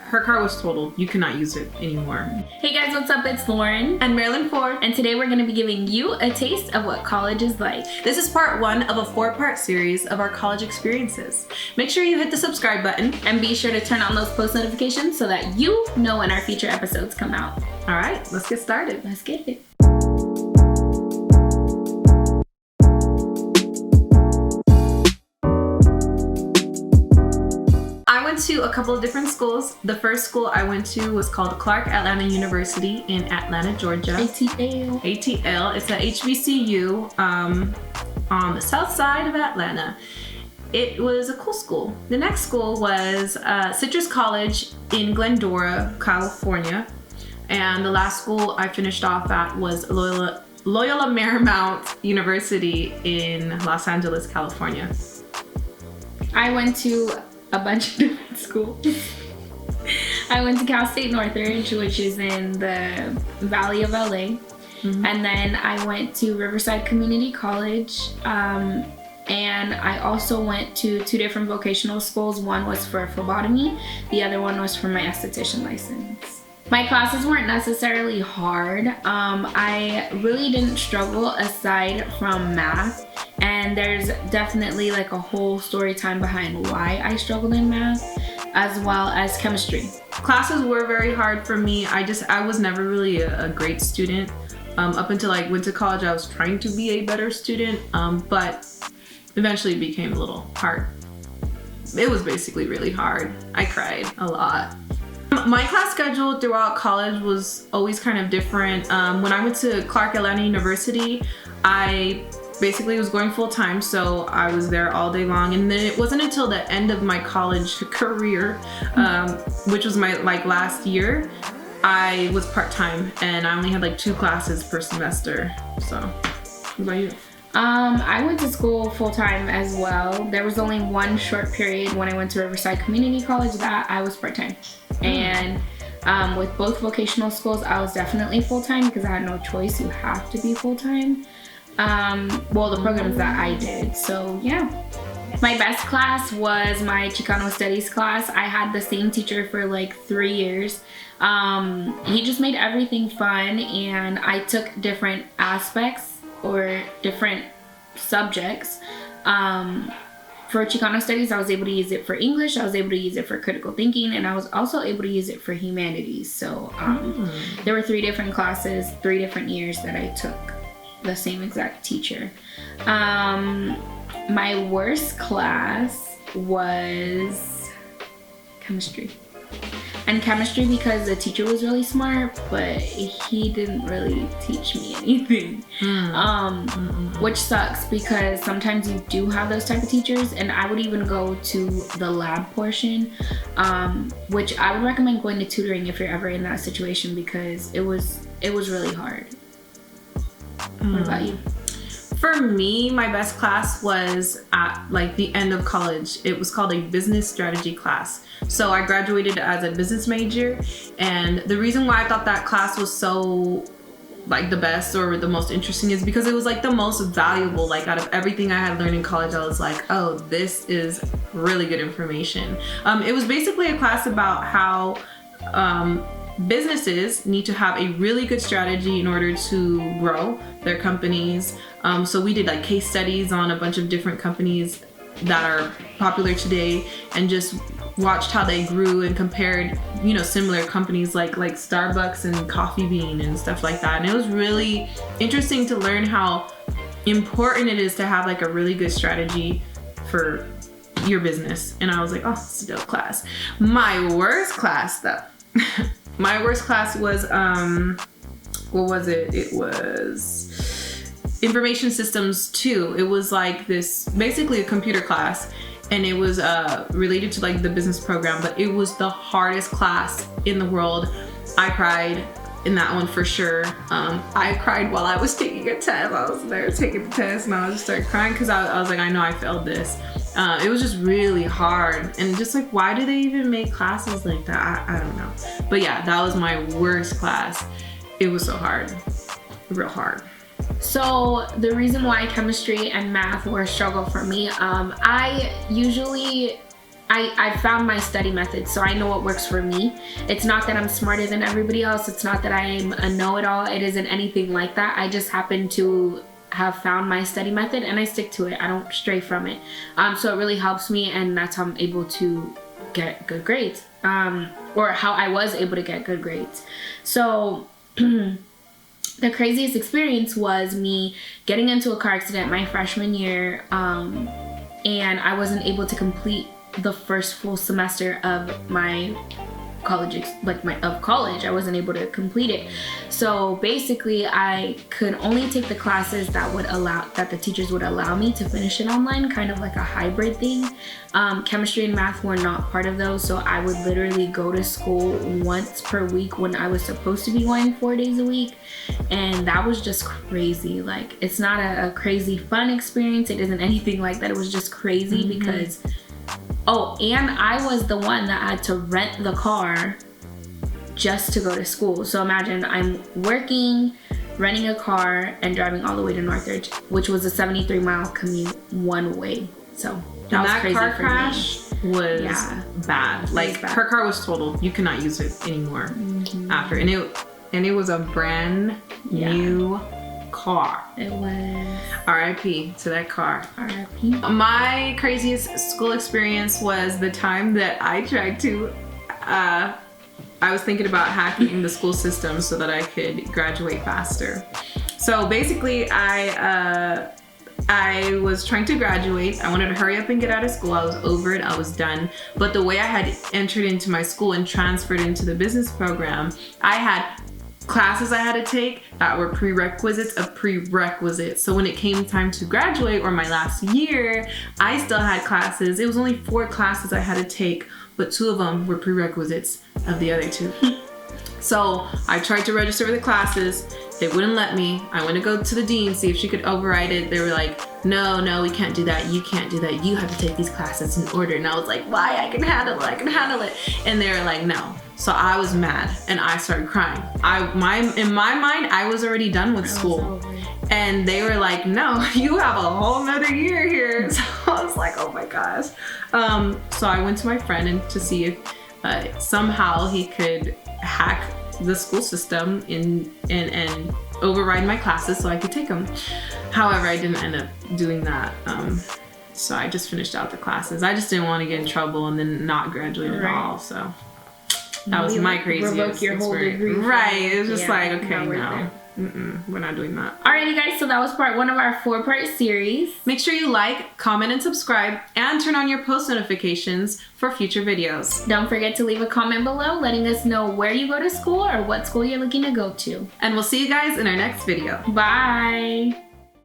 her car was totaled. You cannot use it anymore. Hey guys, what's up? It's Lauren And Marilyn Ford. and today we're going to be giving you a taste of what college is like. This is part 1 of a 4-part series of our college experiences. Make sure you hit the subscribe button. And be sure to turn on those post notifications so that you know when our future episodes come out. All right, let's get started. Let's get it. I went to a couple of different schools. The first school I went to was called Clark Atlanta University in Atlanta, Georgia. ATL. ATL. It's a HBCU on the south side of Atlanta. It was a cool school. The next school was Citrus College in Glendora, California. And the last school I finished off at was Loyola Marymount University in Los Angeles, California. I went to a bunch of different schools. I went to Cal State Northridge, which is in the Valley of LA. Mm-hmm. And then I went to Riverside Community College. And I also went to 2 different vocational schools. One was for phlebotomy, the other one was for my esthetician license. My classes weren't necessarily hard. I really didn't struggle aside from math. And there's definitely like a whole story time behind why I struggled in math, as well as chemistry. Classes were very hard for me. I was never really a great student. Up until I went to college, I was trying to be a better student, but eventually it became a little hard. It was basically really hard. I cried a lot. My class schedule throughout college was always kind of different. When I went to Clark Atlanta University, I basically was going full time, so I was there all day long. And then it wasn't until the end of my college career, which was my last year, I was part-time and I only had 2 classes per semester. So, what about you? I went to school full-time as well. There was only one short period when I went to Riverside Community College that I was part-time. And with both vocational schools, I was definitely full-time because I had no choice. You have to be full-time. Well, the programs that I did. So, yeah. My best class was my Chicano Studies class. I had the same teacher for 3 years. He just made everything fun, and I took different aspects or different subjects. For Chicano Studies, I was able to use it for English, I was able to use it for critical thinking, and I was also able to use it for humanities. So there were 3 different classes, 3 different years that I took the same exact teacher. My worst class was chemistry. And chemistry because the teacher was really smart, but he didn't really teach me anything. Which sucks because sometimes you do have those type of teachers, and I would even go to the lab portion, which I would recommend going to tutoring if you're ever in that situation because it was really hard. What about you? For me, my best class was at the end of college. It was called a business strategy class. So I graduated as a business major, and the reason why I thought that class was so the best or the most interesting is because it was the most valuable. Out of everything I had learned in college, I was like, oh, this is really good information. It was basically a class about how businesses need to have a really good strategy in order to grow their companies. So we did case studies on a bunch of different companies that are popular today and just watched how they grew and compared, similar companies like Starbucks and Coffee Bean and stuff like that. And it was really interesting to learn how important it is to have a really good strategy for your business. And I was like, oh, it's a dope class. My worst class though. My worst class was, what was it? It was Information Systems 2. It was basically a computer class, and it was related to the business program, but it was the hardest class in the world. I cried in that one for sure. I cried while I was taking a test. I was there taking the test, and I just started crying because I was like, I know I failed this. It was just really hard, and just why do they even make classes like that? I don't know. But yeah, that was my worst class. It was so hard, real hard. So the reason why chemistry and math were a struggle for me, I usually I found my study method, so I know what works for me. It's not that I'm smarter than everybody else. It's not that I'm a know-it-all. It isn't anything like that. I just happen to have found my study method and I stick to it. I don't stray from it. So it really helps me, and that's how I'm able to get good grades, or how I was able to get good grades. So the craziest experience was me getting into a car accident my freshman year, and I wasn't able to complete the first full semester of my college, college. I wasn't able to complete it. So basically I could only take the classes that the teachers would allow me to finish it online, kind of like a hybrid thing. Chemistry and math were not part of those, so I would literally go to school once per week when I was supposed to be going 4 days a week, and that was just crazy. Like, it's not a crazy fun experience. It isn't anything like that. It was just crazy because and I was the one that had to rent the car just to go to school. So imagine I'm working, renting a car, and driving all the way to Northridge, which was a 73-mile commute one way. So that was crazy car for crash was bad. Like, her car was totaled. You cannot use it anymore after. And it was a brand new car. It was. R.I.P. to that car. R.I.P. My craziest school experience was the time that I tried to, I was thinking about hacking the school system so that I could graduate faster. So basically I was trying to graduate. I wanted to hurry up and get out of school. I was over it. I was done. But the way I had entered into my school and transferred into the business program, I had classes I had to take that were prerequisites of prerequisites. So when it came time to graduate, or my last year, I still had classes. It was only 4 classes I had to take, but 2 of them were prerequisites of the other 2. So I tried to register for the classes. They wouldn't let me. I went to go to the dean, see if she could override it. They were like, no, we can't do that. You can't do that. You have to take these classes in order. And I was like, why? I can handle it. And they were like, no. So I was mad and I started crying. In my mind, I was already done with school. And they were like, no, you have a whole nother year here. So I was like, oh my gosh. So I went to my friend and to see if somehow he could hack the school system and override my classes so I could take them. However, I didn't end up doing that. So I just finished out the classes. I just didn't want to get in trouble and then not graduate at all. So that was my craziest revoke your whole degree. Right. It was just like, okay, no. We're not doing that. Alrighty guys, so that was part 1 of our 4-part series. Make sure you like, comment, and subscribe, and turn on your post notifications for future videos. Don't forget to leave a comment below letting us know where you go to school or what school you're looking to go to. And we'll see you guys in our next video. Bye!